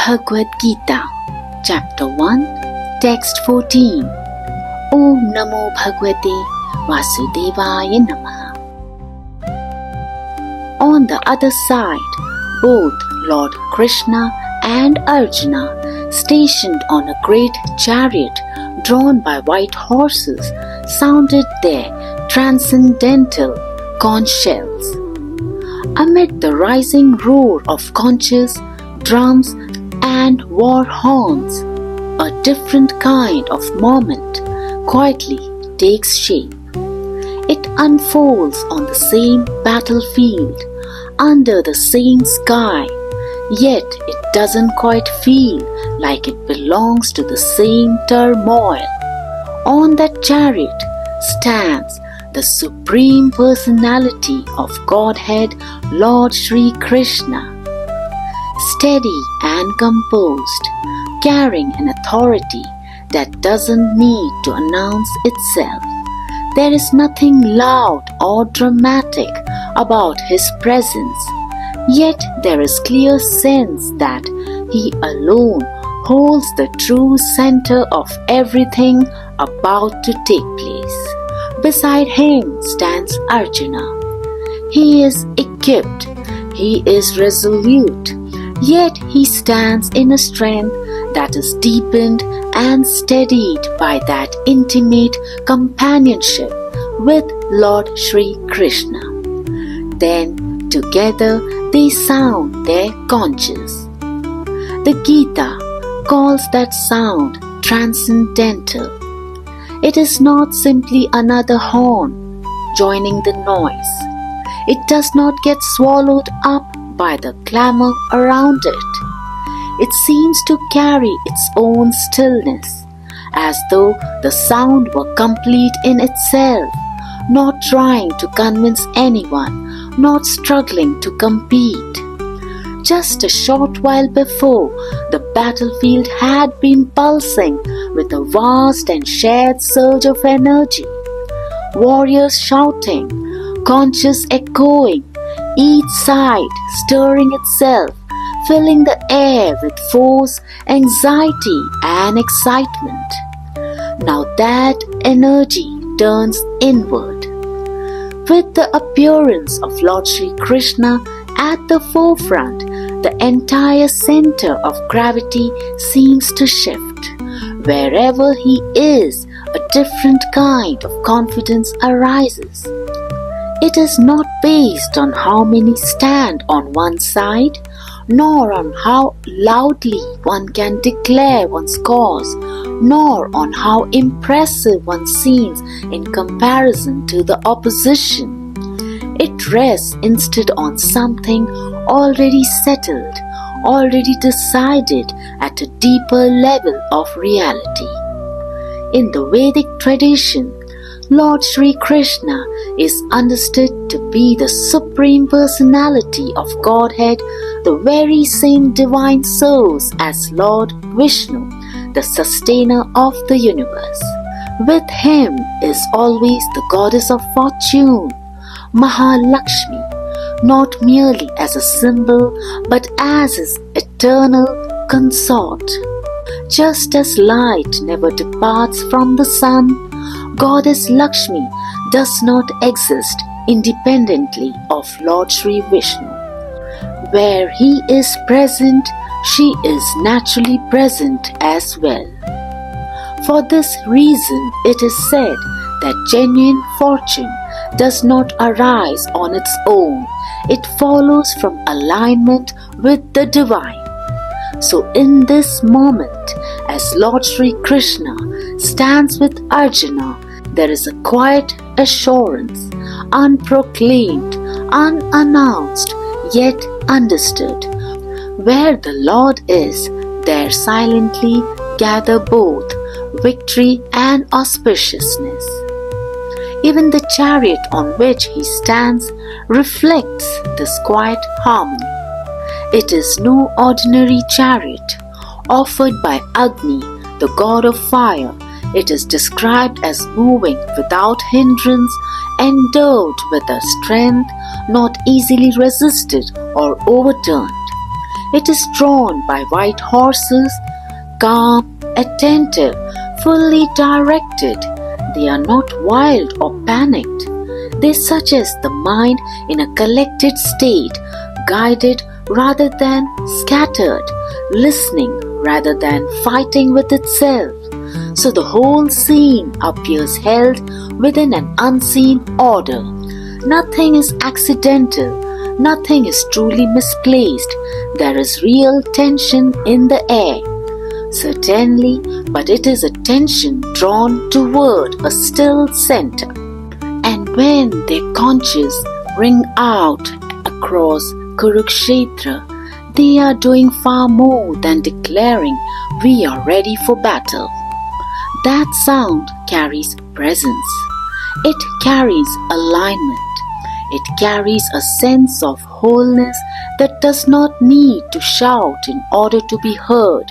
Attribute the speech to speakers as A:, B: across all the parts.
A: Bhagavad Gita Chapter 1 Text 14 Om Namo Bhagavate Vasudevaya Namaha. On the other side, both Lord Krishna and Arjuna, stationed on a great chariot drawn by white horses, sounded their transcendental conchshells. Amid the rising roar of conches, drums, and war horns, a different kind of moment quietly takes shape. It unfolds on the same battlefield, under the same sky, yet it doesn't quite feel like it belongs to the same turmoil. On that chariot stands the Supreme Personality of Godhead, Lord Shri Krishna, steady and composed, carrying an authority that doesn't need to announce itself. There is nothing loud or dramatic about his presence, yet there is clear sense that he alone holds the true center of everything about to take place. Beside him stands Arjuna. He is equipped, he is resolute, yet he stands in a strength that is deepened and steadied by that intimate companionship with Lord Shri Krishna. Then together they sound their conches. The Gita calls that sound transcendental. It is not simply another horn joining the noise. It does not get swallowed up by the clamor around it. It seems to carry its own stillness, as though the sound were complete in itself, not trying to convince anyone, not struggling to compete. Just a short while before, the battlefield had been pulsing with a vast and shared surge of energy. Warriors shouting, conches echoing, each side stirring itself, filling the air with force, anxiety, and excitement. Now that energy turns inward. With the appearance of Lord Shri Krishna at the forefront, the entire center of gravity seems to shift. Wherever he is, a different kind of confidence arises. It is not based on how many stand on one side, nor on how loudly one can declare one's cause, nor on how impressive one seems in comparison to the opposition. It rests instead on something already settled, already decided at a deeper level of reality. In the Vedic tradition, Lord Shri Krishna is understood to be the Supreme Personality of Godhead, the very same divine source as Lord Vishnu, the sustainer of the universe. With him is always the goddess of fortune, Mahalakshmi, not merely as a symbol but as his eternal consort. Just as light never departs from the sun, Goddess Lakshmi does not exist independently of Lord Shri Vishnu. Where he is present, she is naturally present as well. For this reason, it is said that genuine fortune does not arise on its own. It follows from alignment with the divine. So in this moment, as Lord Shri Krishna stands with Arjuna, there is a quiet assurance, unproclaimed, unannounced, yet understood. Where the Lord is, there silently gather both victory and auspiciousness. Even the chariot on which he stands reflects this quiet harmony. It is no ordinary chariot offered by Agni, the god of fire. It is described as moving without hindrance, endowed with a strength not easily resisted or overturned. It is drawn by white horses, calm, attentive, fully directed. They are not wild or panicked. They suggest the mind in a collected state, guided rather than scattered, listening rather than fighting with itself. So the whole scene appears held within an unseen order. Nothing is accidental. Nothing is truly misplaced. There is real tension in the air. Certainly, but it is a tension drawn toward a still center. And when their conches ring out across Kurukshetra, they are doing far more than declaring we are ready for battle. That sound carries presence. It carries alignment. It carries a sense of wholeness that does not need to shout in order to be heard,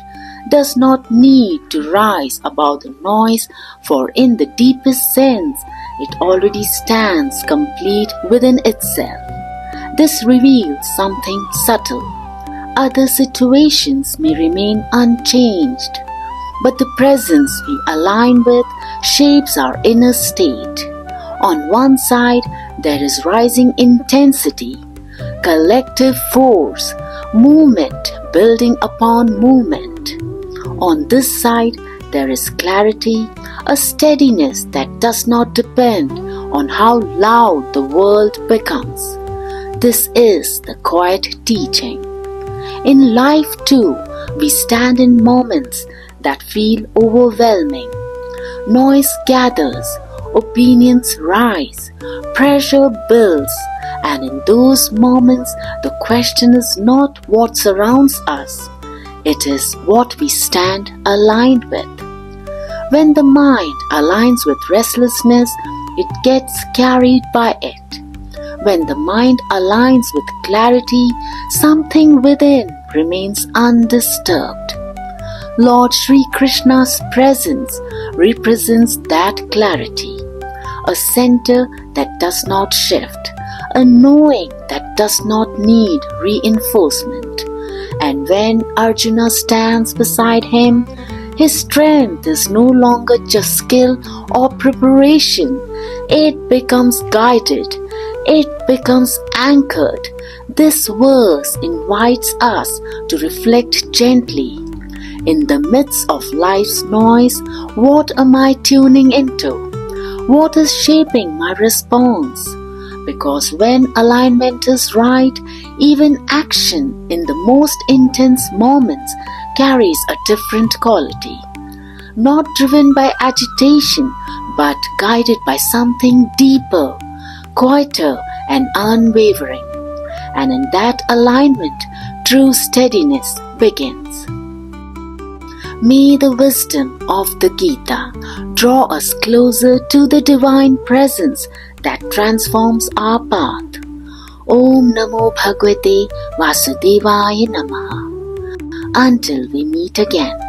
A: does not need to rise above the noise, for in the deepest sense it already stands complete within itself. This reveals something subtle. Other situations may remain unchanged, but the presence we align with shapes our inner state. On one side, there is rising intensity, collective force, movement building upon movement. On this side, there is clarity, a steadiness that does not depend on how loud the world becomes. This is the quiet teaching. In life too, we stand in moments that feel overwhelming. Noise gathers, opinions rise, pressure builds, and in those moments the question is not what surrounds us, it is what we stand aligned with. When the mind aligns with restlessness, it gets carried by it. When the mind aligns with clarity, something within remains undisturbed. Lord Sri Krishna's presence represents that clarity, a center that does not shift, a knowing that does not need reinforcement. And when Arjuna stands beside him, his strength is no longer just skill or preparation. It becomes guided. It becomes anchored. This verse invites us to reflect gently. In the midst of life's noise, what am I tuning into? What is shaping my response? Because when alignment is right, even action in the most intense moments carries a different quality. Not driven by agitation, but guided by something deeper, quieter and unwavering. And in that alignment, true steadiness begins. May the wisdom of the Gita draw us closer to the divine presence that transforms our path. Om Namo Bhagavate Vasudevaya Namaha. Until we meet again.